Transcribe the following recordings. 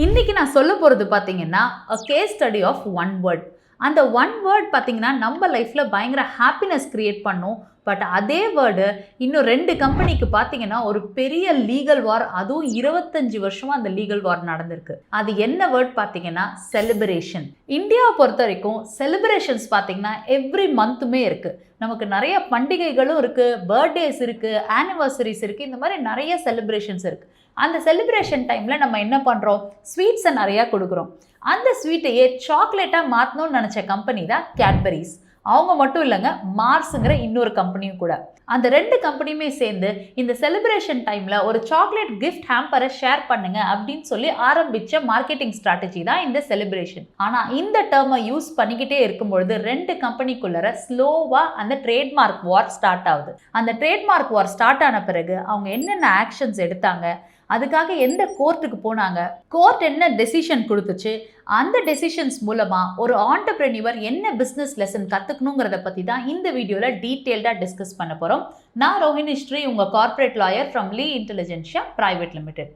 இன்னைக்கு நான் சொல்ல போகிறது பார்த்தீங்கன்னா a case study of one word. அந்த ஒன் வேர்ட் பார்த்தீங்கன்னா நம்ம லைஃப்பில் பயங்கர ஹாப்பினஸ் க்ரியேட் பண்ணும். பட் அதே வேர்டு இன்னும் 2 கம்பெனிக்கு பார்த்தீங்கன்னா ஒரு பெரிய லீகல் வார், அதுவும் 25 வருஷமாக அந்த லீகல் வார் நடந்திருக்கு. அது என்ன வேர்ட் பார்த்தீங்கன்னா செலிப்ரேஷன். இந்தியாவை பொறுத்த வரைக்கும் செலிப்ரேஷன்ஸ் பார்த்தீங்கன்னா எவ்ரி மந்த்துமே இருக்குது. நமக்கு நிறைய பண்டிகைகளும் இருக்குது, பர்த்டேஸ் இருக்குது, ஆனிவர்சரிஸ் இருக்குது, இந்த மாதிரி நிறைய செலிப்ரேஷன்ஸ் இருக்குது. அந்த செலிப்ரேஷன் டைமில் நம்ம என்ன பண்ணுறோம், ஸ்வீட்ஸை நிறையா கொடுக்குறோம். அந்த ஸ்வீட்டையே சாக்லேட்டாக மாற்றணும்னு நினச்ச கம்பெனி தான் கேட்பரிஸ். அவங்க மட்டும் இல்லைங்க, மார்ஸுங்கிற இன்னொரு கம்பெனியும் கூட. அந்த 2 கம்பெனியுமே சேர்ந்து இந்த செலிப்ரேஷன் டைமில் ஒரு சாக்லேட் கிஃப்ட் ஹேம்பரை ஷேர் பண்ணுங்க அப்படின்னு சொல்லி ஆரம்பித்த மார்க்கெட்டிங் ஸ்ட்ராட்டஜி தான் இந்த செலிப்ரேஷன். ஆனால் இந்த டேர்மை யூஸ் பண்ணிக்கிட்டே இருக்கும்பொழுது 2 கம்பெனிக்குள்ளே ஸ்லோவாக அந்த ட்ரேட்மார்க் வார் ஸ்டார்ட் ஆகுது. அந்த ட்ரேட்மார்க் வார் ஸ்டார்ட் ஆன பிறகு அவங்க என்னென்ன ஆக்ஷன்ஸ் எடுத்தாங்க, அதுக்காக எந்த கோர்ட்டுக்கு போனாங்க, கோர்ட் என்ன டெசிஷன் கொடுத்துச்சு, அந்த டெசிஷன்ஸ் மூலமாக ஒரு ஆண்டர்பிரெனியூவர் என்ன பிஸ்னஸ் லெசன் கற்றுக்கணுங்கிறத பற்றி தான் இந்த வீடியோவில் டீட்டெயில்டாக டிஸ்கஸ் பண்ண போகிறோம். நான் ரோஹிணி ஸ்ரீ, உங்கள் corporate lawyer from Lee Intelligentsia private limited.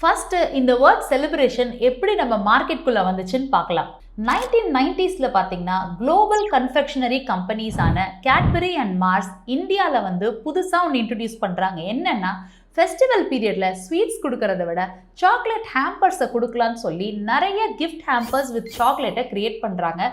First இந்த வேர்ட் செலிப்ரேஷன் எப்படி நம்ம மார்க்கெட்குள்ளே வந்துச்சுன்னு பார்க்கலாம். 1990s பார்த்தீங்கன்னா குளோபல் கன்ஃபெக்ஷனரி கம்பெனிஸான கேட்பரி அண்ட் மார்ஸ் இந்தியாவில் வந்து புதுசாக ஒன்று இன்ட்ரடியூஸ் பண்ணுறாங்க. என்னென்னா, ஃபெஸ்டிவல் பீரியடில் ஸ்வீட்ஸ் கொடுக்கறத விட சாக்லேட் ஹேம்பர்ஸை கொடுக்கலான்னு சொல்லி நிறைய கிஃப்ட் ஹேம்பர்ஸ் வித் சாக்லேட்டை க்ரியேட் பண்ணுறாங்க.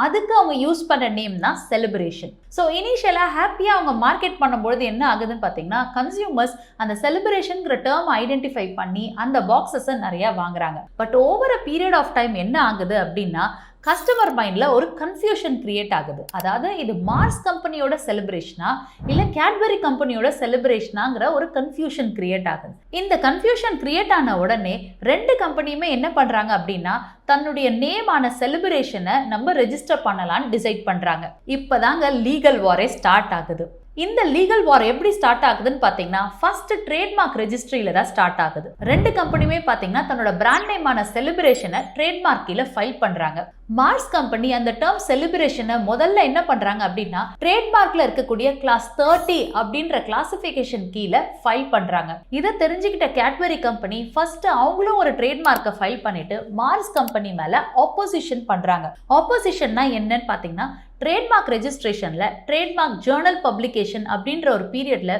அதுக்கு அவங்க யூஸ் பண்ண நேம் தான் செலிப்ரேஷன். ஸோ இனிஷியலாக ஹாப்பியாக அவங்க மார்க்கெட் பண்ணும்பொழுது என்ன ஆகுதுன்னு பார்த்தீங்கன்னா, கன்சியூமர்ஸ் அந்த செலிப்ரேஷனுங்கிற டேர்ம் ஐடென்டிஃபை பண்ணி அந்த பாக்ஸஸை நிறையா வாங்குறாங்க. But over a period of time என்ன ஆகுது அப்படின்னா, கஸ்டமர் மைண்டில் ஒரு கன்ஃபியூஷன் கிரியேட் ஆகுது. அதாவது இது மார்ஸ் கம்பெனியோட செலிப்ரேஷனா இல்லை கேட்பரி கம்பெனியோட செலிப்ரேஷனாங்கிற ஒரு கன்ஃபியூஷன் கிரியேட் ஆகுது. இந்த கன்ஃபியூஷன் கிரியேட் ஆன உடனே 2 கம்பெனியுமே என்ன பண்ணுறாங்க அப்படின்னா, தன்னுடைய நேமான செலிப்ரேஷனை நம்ம ரெஜிஸ்டர் பண்ணலான்னு டிசைட் பண்ணுறாங்க. இப்போதாங்க லீகல் வாரே ஸ்டார்ட் ஆகுது. இந்த லீகல் வார் எப்படி ஸ்டார்ட் ஆகுதுன்னு பார்த்தீங்கன்னா, ஃபர்ஸ்ட் ட்ரேட்மார்க் ரெஜிஸ்ட்ரியில தான் ஸ்டார்ட் ஆகுது. 2 கம்பெனியுமே பார்த்தீங்கன்னா தன்னோட பிராண்ட் நேமான செலிப்ரேஷனை ட்ரேட்மார்க் கீழே ஃபைல் பண்றாங்க. மார்ஸ் கம்பெனி அந்த டேர்ம் செலிப்ரேஷனை முதல்ல என்ன பண்றாங்க அப்படின்னா, ட்ரேட்மார்க்ல இருக்கக்கூடிய கிளாஸ் 30 அப்படின்ற கிளாசிஃபிகேஷன் கீழே ஃபைல் பண்றாங்க. இதை தெரிஞ்சுக்கிட்ட கேட்பரி கம்பெனி ஃபர்ஸ்ட் அவங்களும் ஒரு ட்ரேட்மார்க்கை ஃபைல் பண்ணிட்டு மார்ஸ் கம்பெனி மேல ஆப்போசிஷன் பண்றாங்க. ஆப்போசிஷன்னா என்னன்னு பார்த்தீங்கன்னா, ட்ரேட்மார்க் ரெஜிஸ்ட்ரேஷன்ல ட்ரேட்மார்க் ஜேர்னல் பப்ளிகேஷன் அப்படின்ற ஒரு பீரியட்ல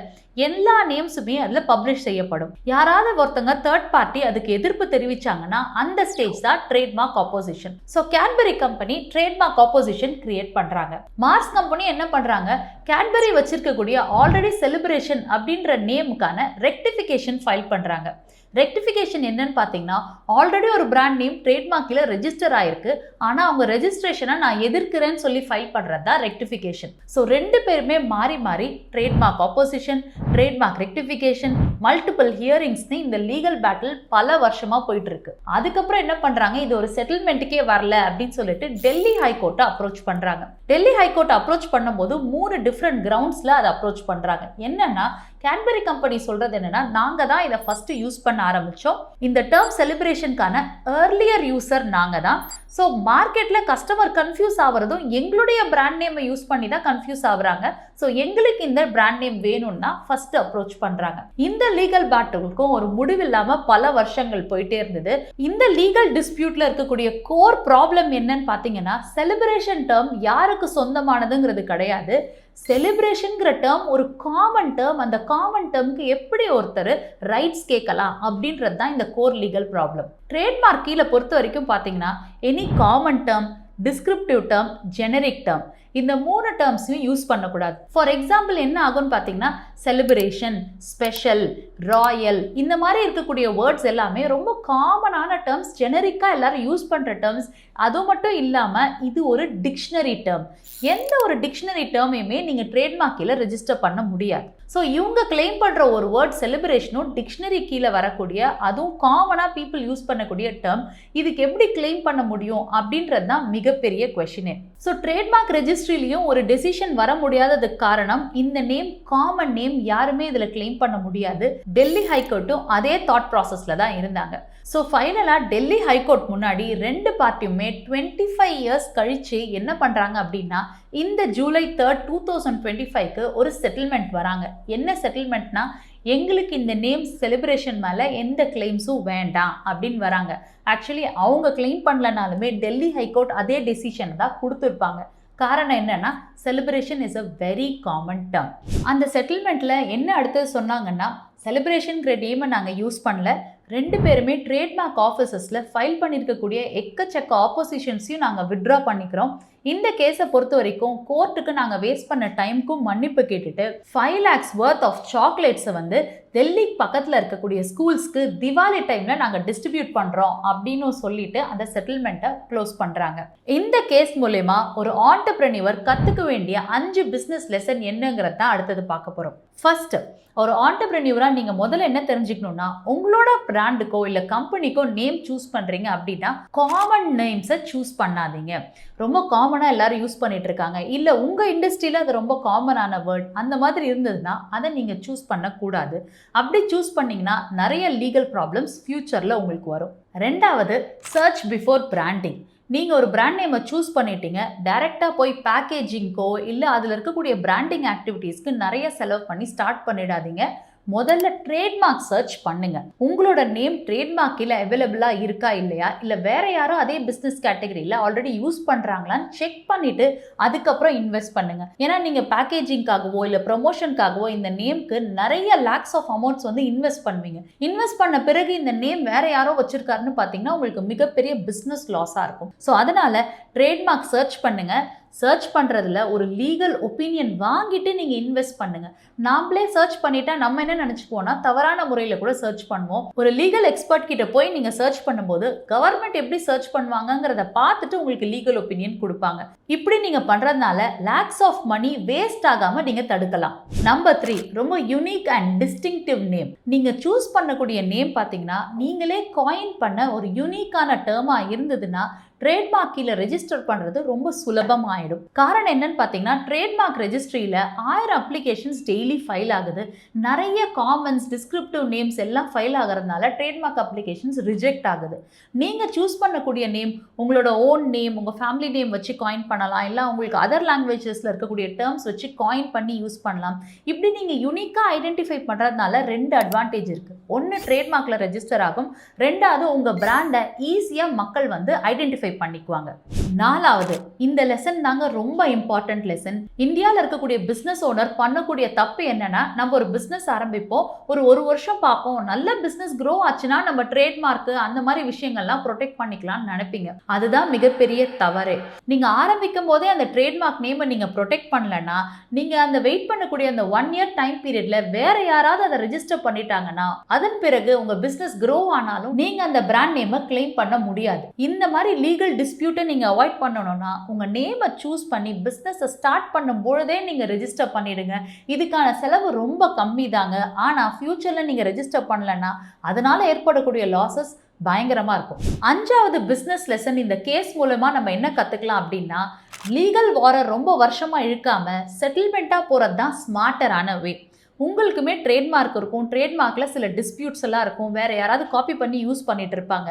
எல்லா நேம்ஸுமே அதில் பப்ளிஷ் செய்யப்படும். யாராவது ஒருத்தங்க தேர்ட் பார்ட்டி அதுக்கு எதிர்ப்பு தெரிவிச்சாங்கன்னா அந்த ஸ்டேஜ் தான் trademark opposition. So Cadbury company trademark opposition create பண்றாங்க. மார்ஸ் கம்பெனி என்ன பண்றாங்க, கேட்பரி வச்சிருக்கக்கூடிய ஆல்ரெடி செலிப்ரேஷன் அப்படின்ற நேமுக்கான ரெக்டிஃபிகேஷன் ஃபைல் பண்றாங்க. ரெக்டிஃபிகேஷன் என்னன்னு பார்த்தீங்கன்னா, ஆல்ரெடி ஒரு பிராண்ட் நேம் ட்ரேட்மார்க்கில் ரெஜிஸ்டர் ஆயிருக்கு, ஆனால் அவங்க ரெஜிஸ்ட்ரேஷனை நான் எதிர்க்கிறேன்னு சொல்லி ஃபைல் பண்ணுறது தான் ரெக்டிஃபிகேஷன். ஸோ 2 பேருமே மாறி மாறி trademark opposition, trademark rectification, multiple ஹியரிங்ஸ்னு இந்த லீகல் பேட்டில் பல வருஷமாக போயிட்டு இருக்கு. அதுக்கப்புறம் என்ன பண்ணுறாங்க, இது ஒரு செட்டில்மெண்ட்டுக்கே வரல அப்படின்னு சொல்லிட்டு டெல்லி ஹைகோர்ட்டை அப்ரோச் பண்ணுறாங்க. டெல்லி ஹைகோர்ட் அப்ரோச் பண்ணும்போது 3 டிஃப்ரெண்ட் கிரவுண்ட்ஸில் அதை அப்ரோச் பண்ணுறாங்க. என்னன்னா, கேட்பரி கம்பெனி சொல்றது என்னன்னா, நாங்க தான் இதை ஃபர்ஸ்ட் யூஸ் பண்ண ஆரம்பிச்சோம். இந்த டேர்ம் செலிப்ரேஷனுக்கான ஏர்லியர் யூசர் நாங்க தான். ஸோ மார்க்கெட்ல கஸ்டமர் கன்ஃபியூஸ் ஆகுறதும் எங்களுடைய பிராண்ட் நேமை யூஸ் பண்ணி தான் கன்ஃபியூஸ் ஆகுறாங்க. ஸோ எங்களுக்கு இந்த பிராண்ட் நேம் வேணும்னா ஃபர்ஸ்ட் அப்ரோச் பண்றாங்க. இந்த லீகல் பேட்டிலுக்கும் ஒரு முடிவில்லாம பல வருஷங்கள் போயிட்டே இருந்தது. இந்த லீகல் டிஸ்பியூட்ல இருக்கக்கூடிய கோர் ப்ராப்ளம் என்னன்னு பார்த்தீங்கன்னா, செலிப்ரேஷன் டேர்ம் யாருக்கு சொந்தமானதுங்கிறது கிடையாது. செலிப்ரேஷன்ங்கிற டேர்ம் ஒரு காமன் டேர்ம். அந்த காமன் டேர்முக்கு எப்படி ஒருத்தர் ரைட்ஸ் கேட்கலாம் அப்படின்றது தான் இந்த கோர் லீகல் ப்ராப்ளம். ட்ரேட்மார்க் கீழே பொறுத்த வரைக்கும் பார்த்தீங்கன்னா, any common term, descriptive term, generic term, இந்த 3 டேர்ம்ஸையும் யூஸ் பண்ணக்கூடாது. ஃபார் எக்ஸாம்பிள் என்ன ஆகும்னு பார்த்தீங்கன்னா, செலிப்ரேஷன், ஸ்பெஷல், ராயல், இந்த மாதிரி இருக்கக்கூடிய வேர்ட்ஸ் எல்லாமே ரொம்ப காமனான டேர்ம்ஸ், ஜெனரிக்காக எல்லாரும் யூஸ் பண்ணுற டேர்ம்ஸ். அது மட்டும் இல்லாமல் இது ஒரு டிக்ஷனரி டேர்ம். எந்த ஒரு டிக்ஷனரி டேர்மையுமே நீங்கள் ட்ரேட்மார்க் கீழே ரெஜிஸ்டர் பண்ண முடியாது. ஸோ இவங்க கிளைம் பண்ணுற ஒரு வேர்ட் செலிப்ரேஷனும் டிக்ஷனரி கீழே வரக்கூடிய, அதுவும் காமனாக பீப்புள் யூஸ் பண்ணக்கூடிய டேர்ம், இதுக்கு எப்படி கிளைம் பண்ண முடியும் அப்படின்றது தான் மிகப்பெரிய கொஷினே. ஸோ ட்ரேட்மார்க் ரெஜிஸ்ட்ரேஷன் ரெஜிஸ்ட்ரிலையும் ஒரு டெசிஷன் வர முடியாததுக்கு காரணம் இந்த நேம் காமன் நேம், யாருமே இதில் கிளைம் பண்ண முடியாது. டெல்லி ஹைகோர்ட்டும் அதே தாட் ப்ராசஸில் தான் இருந்தாங்க. ஸோ ஃபைனலாக டெல்லி ஹைகோர்ட் முன்னாடி ரெண்டு பார்ட்டியுமே 25 இயர்ஸ் கழித்து என்ன பண்ணுறாங்க அப்படின்னா, இந்த ஜூலை 3, 2025க்கு ஒரு செட்டில்மெண்ட் வராங்க. என்ன செட்டில்மெண்ட்னா, எங்களுக்கு இந்த நேம் செலிப்ரேஷன் மேலே எந்த கிளைம்ஸும் வேண்டாம் அப்படின்னு வராங்க. ஆக்சுவலி அவங்க கிளைம் பண்ணலனாலுமே டெல்லி ஹைகோர்ட் அதே டெசிஷன் தான் கொடுத்துருப்பாங்க. காரணம் என்னன்னா, celebration is a very common term. அந்த செட்டில்மெண்ட்டில் என்ன அடுத்தது சொன்னாங்கன்னா, செலிப்ரேஷன்கிற நேமை நாங்கள் யூஸ் பண்ணல, ரெண்டு பேருமே ட்ரேட்மார்க் ஆஃபீஸஸில் ஃபைல் பண்ணியிருக்கக்கூடிய எக்கச்சக்க ஆப்போசிஷன்ஸையும் நாங்கள் வித்ட்ரா பண்ணிக்கிறோம். இந்த கேஸை பொறுத்த வரைக்கும் கோர்ட்டுக்கு நாங்கள் வேஸ்ட் பண்ண டைமுக்கும் மன்னிப்பு கேட்டுட்டு 5 lakhs worth ஆஃப் சாக்லேட்ஸை வந்து டெல்லி பக்கத்தில் இருக்கக்கூடிய ஸ்கூல்ஸ்க்கு திவாலி டைமில் நாங்கள் டிஸ்ட்ரிபியூட் பண்ணுறோம் அப்படின்னு சொல்லிட்டு அந்த செட்டில்மெண்ட்டை க்ளோஸ் பண்ணுறாங்க. இந்த கேஸ் மூலமா ஒரு ஆண்டர்பிரனியூவர் கற்றுக்க வேண்டிய 5 பிஸ்னஸ் லெசன் என்னங்கிறத தான் அடுத்தது பார்க்க போகிறோம். ஃபர்ஸ்ட், ஒரு ஆண்டர்பிரனியூவராக நீங்கள் முதல்ல என்ன தெரிஞ்சுக்கணும்னா, உங்களோட பிராண்டுக்கோ இல்லை கம்பெனிக்கோ நேம் சூஸ் பண்ணுறீங்க அப்படின்னா காமன் நேம்ஸை சூஸ் பண்ணாதீங்க. ரொம்ப காமனாக எல்லாரும் யூஸ் பண்ணிட்டு இருக்காங்க, இல்லை உங்கள் இண்டஸ்ட்ரியில் அது ரொம்ப காமனான வேர்ட் அந்த மாதிரி இருந்ததுன்னா அதை நீங்கள் சூஸ் பண்ணக்கூடாது. அப்படி சூஸ் பண்ணிங்கன்னா நிறைய லீகல் ப்ராப்ளம்ஸ் ஃப்யூச்சரில் உங்களுக்கு வரும். ரெண்டாவது, சர்ச் பிஃபோர் பிராண்டிங். நீங்கள் ஒரு பிராண்ட் நேமை சூஸ் பண்ணிட்டீங்க, டைரெக்டாக போய் பேக்கேஜிங்க்கோ இல்லை அதில் இருக்கக்கூடிய பிராண்டிங் ஆக்டிவிட்டீஸ்க்கு நிறைய செலவு பண்ணி ஸ்டார்ட் பண்ணிடாதீங்க. முதல்ல ட்ரேட்மார்க் சர்ச் பண்ணுங்க. உங்களோட நேம் ட்ரேட்மார்க்கில் அவைலபிளாக இருக்கா இல்லையா, இல்லை வேற யாரும் அதே பிஸ்னஸ் கேட்டகரியில் ஆல்ரெடி யூஸ் பண்ணுறாங்களான்னு செக் பண்ணிட்டு அதுக்கப்புறம் இன்வெஸ்ட் பண்ணுங்க. ஏன்னா நீங்கள் பேக்கேஜிங்காகவோ இல்லை ப்ரொமோஷனுக்காகவோ இந்த நேம்க்கு நிறைய லேக்ஸ் ஆஃப் அமௌண்ட்ஸ் வந்து இன்வெஸ்ட் பண்ணுவீங்க. இன்வெஸ்ட் பண்ண பிறகு இந்த நேம் வேற யாரோ வச்சிருக்காருன்னு பார்த்தீங்கன்னா உங்களுக்கு மிகப்பெரிய பிஸ்னஸ் லாஸாக இருக்கும். ஸோ அதனால ட்ரேட்மார்க் சர்ச் பண்ணுங்க. சர்ச் பண்ணுறதுல ஒரு லீகல் ஒப்பீனியன் வாங்கிட்டு நீங்கள் இன்வெஸ்ட் பண்ணுங்க. நாமளே சர்ச் பண்ணிட்டா நம்ம என்ன நினச்சிப்போம்னா, தவறான முறையில் கூட சர்ச் பண்ணுவோம். ஒரு லீகல் எக்ஸ்பர்ட் கிட்ட போய் நீங்கள் சர்ச் பண்ணும்போது கவர்மெண்ட் எப்படி சர்ச் பண்ணுவாங்கங்கிறத பார்த்துட்டு உங்களுக்கு லீகல் ஒப்பீனியன் கொடுப்பாங்க. இப்படி நீங்கள் பண்ணுறதுனால லேக்ஸ் ஆஃப் மணி வேஸ்ட் ஆகாமல் நீங்கள் தடுக்கலாம். நம்பர் 3, ரொம்ப யூனிக் அண்ட் டிஸ்டிங்டிவ் நேம். நீங்கள் சூஸ் பண்ணக்கூடிய நேம் பார்த்தீங்கன்னா நீங்களே காயின் பண்ண ஒரு யூனிக்கான டேர்மாக இருந்ததுன்னா ட்ரேட்மார்க் கீழே ரெஜிஸ்டர் பண்ணுறது ரொம்ப சுலபமாயிடும். காரணம் என்னன்னு பார்த்தீங்கன்னா, ட்ரேட்மார்க் ரெஜிஸ்ட்ரியில் 1000 அப்ளிகேஷன்ஸ் டெய்லி ஃபைல் ஆகுது. நிறைய காமன்ஸ், டிஸ்கிரிப்டிவ் நேம்ஸ் எல்லாம் ஃபைல் ஆகிறதுனால ட்ரேட்மார்க் அப்ளிகேஷன்ஸ் ரிஜெக்ட் ஆகுது. நீங்கள் சூஸ் பண்ணக்கூடிய நேம் உங்களோட ஓன் நேம், உங்கள் ஃபேமிலி நேம் வச்சு காயின் பண்ணலாம், இல்லை உங்களுக்கு அதர் லாங்குவேஜஸில் இருக்கக்கூடிய டேர்ம்ஸ் வச்சு காயின் பண்ணி யூஸ் பண்ணலாம். இப்படி நீங்கள் யூனிக்காக ஐடென்டிஃபை பண்ணுறதுனால 2 அட்வான்டேஜ் இருக்குது. ஒன்று, ட்ரேட்மார்க்கில் ரெஜிஸ்டர் ஆகும். ரெண்டாவது, உங்கள் பிராண்டை ஈஸியாக மக்கள் வந்து ஐடென்டிஃபை பண்ணிக்குவாங்க. 4வது, இந்த லெசன் தாங்க ரொம்ப இம்பார்ட்டன்ட் லெசன். இந்தியாவில் இருக்கக்கூடிய பிசினஸ் ஓனர் பண்ணக்கூடிய தப்பு என்னன்னா, நம்ம ஒரு பிசினஸ் ஆரம்பிப்போம், ஒரு வருஷம் பார்ப்போம், நல்ல பிசினஸ் க்ரோ ஆச்சுன்னா நம்ம ட்ரேட்மார்க் அந்த மாதிரி விஷயங்கள்லாம் ப்ரொடெக்ட் பண்ணிக்கலாம்னு நினைப்பீங்க. அதுதான் மிகப்பெரிய தவறு. நீங்க ஆரம்பிக்கும் போதே அந்த ட்ரேட்மார்க் நேமை நீங்க ப்ரொடெக்ட் பண்ணலன்னா, நீங்க அந்த வெயிட் பண்ணக்கூடிய அந்த 1 year டைம் பீரியட்ல வேற யாராவது அதை ரெஜிஸ்டர் பண்ணிட்டாங்கன்னா அதன் பிறகு உங்க பிசினஸ் க்ரோ ஆனாலும் நீங்க அந்த பிராண்ட் நேமை கிளைம் பண்ண முடியாது. இந்த மாதிரி லீகல் டிஸ்பியூட்டை நீங்க அவாய்ட் பண்ணணும்னா உங்க நேமை சூஸ் பண்ணி பிசினஸை ஸ்டார்ட் பண்ணும் பொழுதே நீங்க ரெஜிஸ்டர் பண்ணிடுங்க. இதுக்கான செலவு ரொம்ப கம்மி தாங்க. ஆனா ஃபியூச்சர்ல நீங்க ரெஜிஸ்டர் பண்ணலன்னா அதனால ஏற்படக்கூடிய லாசஸ் பயங்கரமா இருக்கும். 5வது பிசினஸ் லெசன் இந்த கேஸ் மூலமா நம்ம என்ன கத்துக்கலாம் அப்படின்னா, லீகல் வாரை ரொம்ப வருஷமா இழுக்காம செட்டில்மெண்டா போறது தான் ஸ்மார்ட்டரான வே. உங்களுக்குமே ட்ரேட்மார்க் இருக்கும், ட்ரேட்மார்க்கில் சில டிஸ்பியூட்ஸ் எல்லாம் இருக்கும், வேற யாராவது காப்பி பண்ணி யூஸ் பண்ணிட்டு இருப்பாங்க.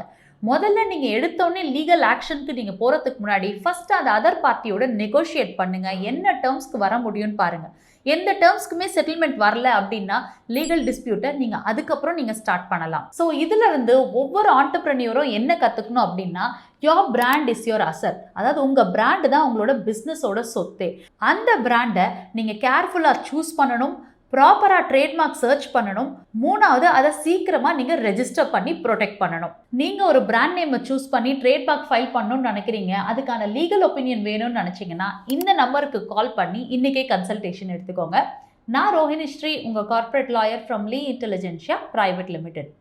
முதல்ல நீங்கள் எடுத்தோடனே லீகல் ஆக்ஷனுக்கு நீங்கள் போகிறதுக்கு முன்னாடி ஃபர்ஸ்ட் அந்த அதர் பார்ட்டியோட நெகோஷியேட் பண்ணுங்க. என்ன டேர்ம்ஸ்க்கு வர முடியும்னு பாருங்க. எந்த டேர்ம்ஸ்க்குமே செட்டில்மெண்ட் வரல அப்படின்னா லீகல் டிஸ்பியூட்டை நீங்கள் அதுக்கப்புறம் நீங்கள் ஸ்டார்ட் பண்ணலாம். ஸோ இதில் இருந்து ஒவ்வொரு ஆண்டர்பிரனியரும் என்ன கற்றுக்கணும் அப்படின்னா, your brand is your asset. அதாவது உங்கள் பிராண்டு தான் உங்களோட பிஸ்னஸோட சொத்து. அந்த பிராண்டை நீங்கள் கேர்ஃபுல்லாக சூஸ் பண்ணணும், ப்ராப்பராக ட்ரேட்மார்க் சர்ச் பண்ணணும். 3வது, அதை சீக்கிரமாக நீங்கள் ரெஜிஸ்டர் பண்ணி ப்ரொடெக்ட் பண்ணணும். நீங்கள் ஒரு பிராண்ட் நேமை சூஸ் பண்ணி ட்ரேட்மார்க் ஃபைல் பண்ணணும்னு நினைக்கிறீங்க, அதுக்கான லீகல் ஒப்பீனியன் வேணும்னு நினச்சிங்கன்னா இந்த நம்பருக்கு கால் பண்ணி இன்றைக்கே கன்சல்டேஷன் எடுத்துக்கோங்க. நான் ரோஹிணி ஸ்ரீ, உங்கள் corporate lawyer from Lee Intelligentsia private limited.